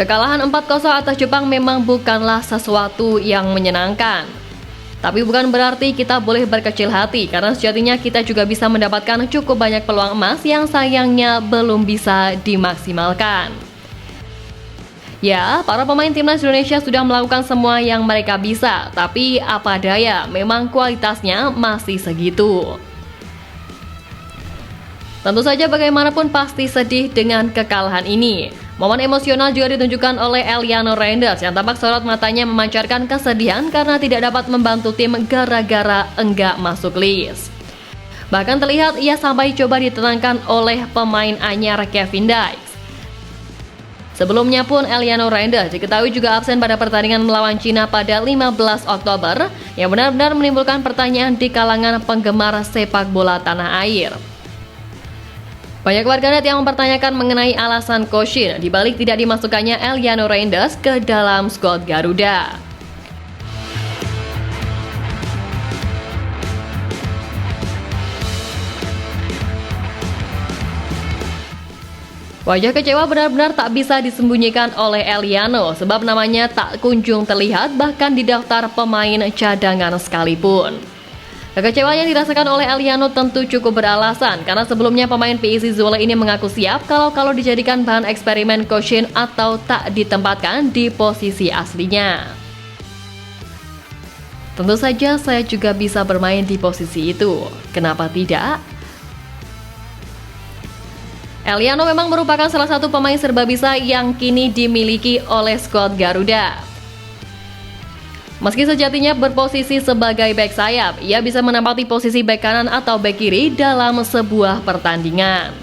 Kekalahan 4-0 atas Jepang memang bukanlah sesuatu yang menyenangkan. Tapi bukan berarti kita boleh berkecil hati, karena sejatinya kita juga bisa mendapatkan cukup banyak peluang emas yang sayangnya belum bisa dimaksimalkan. Ya, para pemain timnas Indonesia sudah melakukan semua yang mereka bisa, tapi apa daya, memang kualitasnya masih segitu. Tentu saja bagaimanapun pasti sedih dengan kekalahan ini. Momen emosional juga ditunjukkan oleh Eliano Reinders yang tampak sorot matanya memancarkan kesedihan karena tidak dapat membantu tim gara-gara enggak masuk list. Bahkan terlihat ia sampai coba ditenangkan oleh pemain anyar Kevin Dykes. Sebelumnya pun Eliano Reinders diketahui juga absen pada pertandingan melawan Cina pada 15 Oktober yang benar-benar menimbulkan pertanyaan di kalangan penggemar sepak bola tanah air. Banyak warganet yang mempertanyakan mengenai alasan Koshin dibalik tidak dimasukkannya Eliano Reinders ke dalam skuad Garuda. Wajah kecewa benar-benar tak bisa disembunyikan oleh Eliano sebab namanya tak kunjung terlihat bahkan di daftar pemain cadangan sekalipun. Kekecewaan yang dirasakan oleh Eliano tentu cukup beralasan karena sebelumnya pemain PSIS Zwolle ini mengaku siap kalau dijadikan bahan eksperimen Koshin atau tak ditempatkan di posisi aslinya. Tentu saja saya juga bisa bermain di posisi itu, kenapa tidak? Eliano memang merupakan salah satu pemain serbabisa yang kini dimiliki oleh skuad Garuda. Meski sejatinya berposisi sebagai bek sayap, ia bisa menempati posisi bek kanan atau bek kiri dalam sebuah pertandingan.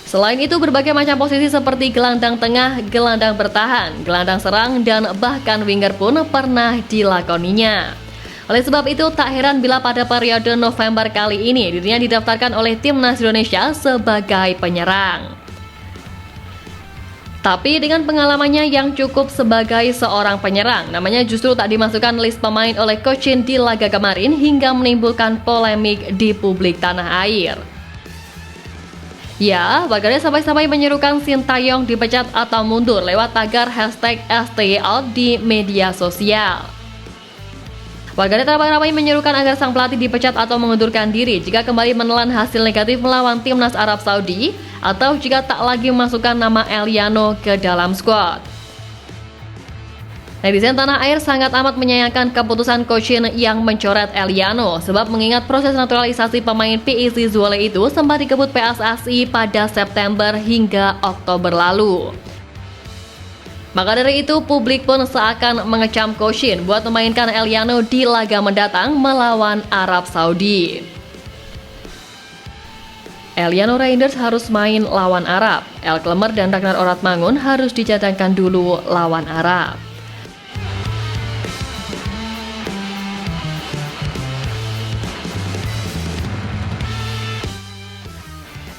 Selain itu, berbagai macam posisi seperti gelandang tengah, gelandang bertahan, gelandang serang, dan bahkan winger pun pernah dilakoninya. Oleh sebab itu, tak heran bila pada periode November kali ini dirinya didaftarkan oleh Timnas Indonesia sebagai penyerang. Tapi dengan pengalamannya yang cukup sebagai seorang penyerang, namanya justru tak dimasukkan list pemain oleh Koshin di laga kemarin hingga menimbulkan polemik di publik tanah air. Ya, warganet sampai-sampai menyerukan Sintayong dipecat atau mundur lewat tagar #STYOut di media sosial. Warganet ramai-ramai menyerukan agar sang pelatih dipecat atau mengundurkan diri jika kembali menelan hasil negatif melawan timnas Arab Saudi atau jika tak lagi memasukkan nama Eliano ke dalam skuad. Netizen tanah air sangat amat menyayangkan keputusan Koshin yang mencoret Eliano sebab mengingat proses naturalisasi pemain PSIS Zwolle itu sempat dikebut PSSI pada September hingga Oktober lalu. Maka dari itu, publik pun seakan mengecam Koshin buat memainkan Eliano di laga mendatang melawan Arab Saudi. Eliano Reinders harus main lawan Arab. El Klemer dan Ragnar Oratmangun harus dicadangkan dulu lawan Arab.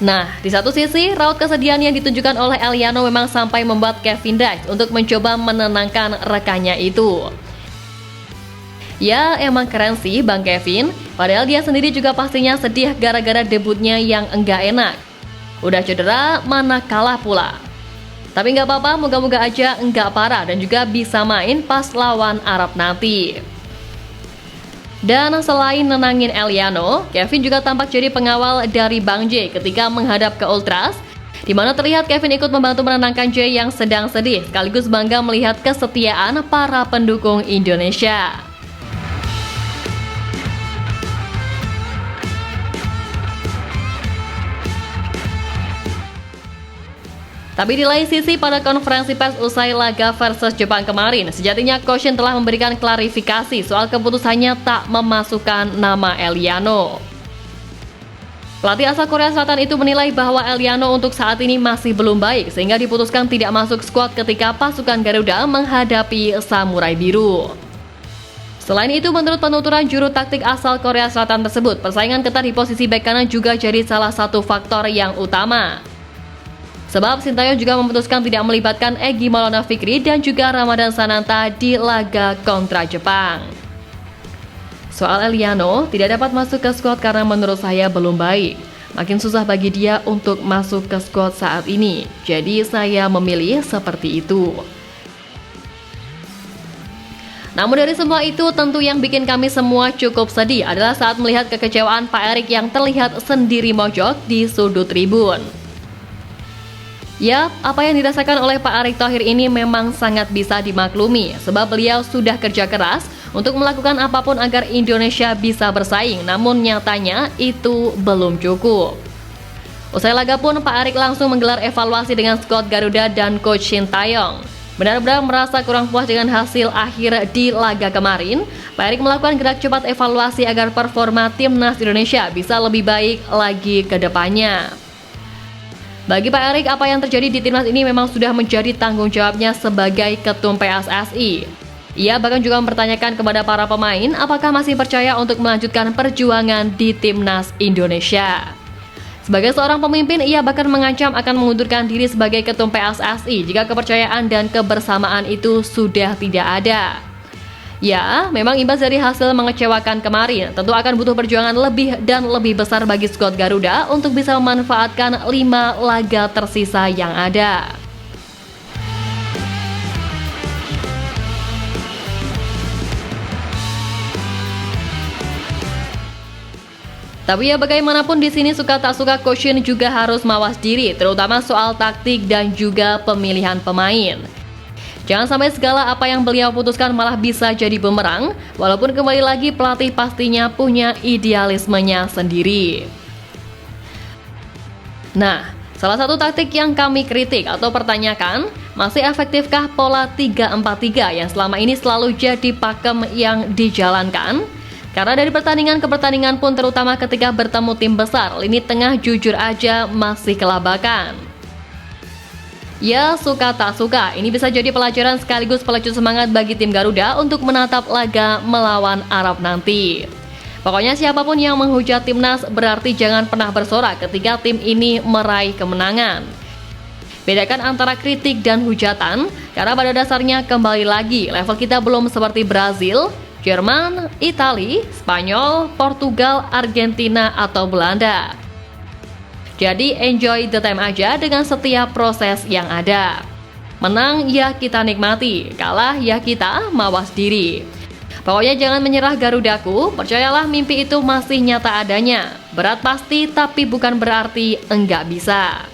Nah, di satu sisi, raut kesedihan yang ditunjukkan oleh Eliano memang sampai membuat Kevin Dykes untuk mencoba menenangkan rekannya itu. Ya, emang keren sih Bang Kevin, padahal dia sendiri juga pastinya sedih gara-gara debutnya yang enggak enak. Udah cedera, mana kalah pula. Tapi nggak apa-apa, moga-moga aja enggak parah dan juga bisa main pas lawan Arab nanti. Dan selain nenangin Eliano, Kevin juga tampak jadi pengawal dari Bang J ketika menghadap ke Ultras, di mana terlihat Kevin ikut membantu menenangkan J yang sedang sedih, sekaligus bangga melihat kesetiaan para pendukung Indonesia. Tapi di lain sisi, pada konferensi pers usai laga versus Jepang kemarin, sejatinya Koshin telah memberikan klarifikasi soal keputusannya tak memasukkan nama Eliano. Pelatih asal Korea Selatan itu menilai bahwa Eliano untuk saat ini masih belum baik, sehingga diputuskan tidak masuk skuad ketika pasukan Garuda menghadapi Samurai Biru. Selain itu, menurut penuturan juru taktik asal Korea Selatan tersebut, persaingan ketat di posisi bek kanan juga jadi salah satu faktor yang utama. Sebab Sintayong juga memutuskan tidak melibatkan Egy Maulana Fikri dan juga Ramadan Sananta di laga kontra Jepang. Soal Eliano, tidak dapat masuk ke skuad karena menurut saya belum baik. makin susah bagi dia untuk masuk ke squad saat ini. Jadi saya memilih seperti itu. Namun dari semua itu, tentu yang bikin kami semua cukup sedih adalah saat melihat kekecewaan Pak Erik yang terlihat sendiri mojok di sudut tribun. Yap, apa yang dirasakan oleh Pak Erick Thohir ini memang sangat bisa dimaklumi, sebab beliau sudah kerja keras untuk melakukan apapun agar Indonesia bisa bersaing, namun nyatanya itu belum cukup. Usai laga pun, Pak Erick langsung menggelar evaluasi dengan skuad Garuda dan Coach Shin Taeyong. Benar-benar merasa kurang puas dengan hasil akhir di laga kemarin, Pak Erick melakukan gerak cepat evaluasi agar performa timnas Indonesia bisa lebih baik lagi ke depannya. Bagi Pak Erick, apa yang terjadi di timnas ini memang sudah menjadi tanggung jawabnya sebagai ketum PSSI. Ia bahkan juga mempertanyakan kepada para pemain apakah masih percaya untuk melanjutkan perjuangan di timnas Indonesia. Sebagai seorang pemimpin, ia bahkan mengancam akan mengundurkan diri sebagai ketum PSSI jika kepercayaan dan kebersamaan itu sudah tidak ada. Ya, memang imbas dari hasil mengecewakan kemarin, tentu akan butuh perjuangan lebih dan lebih besar bagi skuad Garuda untuk bisa memanfaatkan 5 laga tersisa yang ada. Tapi ya bagaimanapun di sini suka tak suka Coach Shin juga harus mawas diri, terutama soal taktik dan juga pemilihan pemain. Jangan sampai segala apa yang beliau putuskan malah bisa jadi bumerang, walaupun kembali lagi pelatih pastinya punya idealismenya sendiri. Nah, salah satu taktik yang kami kritik atau pertanyakan, masih efektifkah pola 3-4-3 yang selama ini selalu jadi pakem yang dijalankan? Karena dari pertandingan ke pertandingan pun terutama ketika bertemu tim besar, lini tengah jujur aja masih kelabakan. Ya, suka tak suka, ini bisa jadi pelajaran sekaligus pelecut semangat bagi tim Garuda untuk menatap laga melawan Arab nanti. Pokoknya siapapun yang menghujat timnas berarti jangan pernah bersorak ketika tim ini meraih kemenangan. Bedakan antara kritik dan hujatan, karena pada dasarnya kembali lagi level kita belum seperti Brazil, Jerman, Italia, Spanyol, Portugal, Argentina, atau Belanda. Jadi enjoy the time aja dengan setiap proses yang ada. Menang ya kita nikmati, kalah ya kita mawas diri. Pokoknya jangan menyerah Garudaku, percayalah mimpi itu masih nyata adanya. Berat pasti tapi bukan berarti enggak bisa.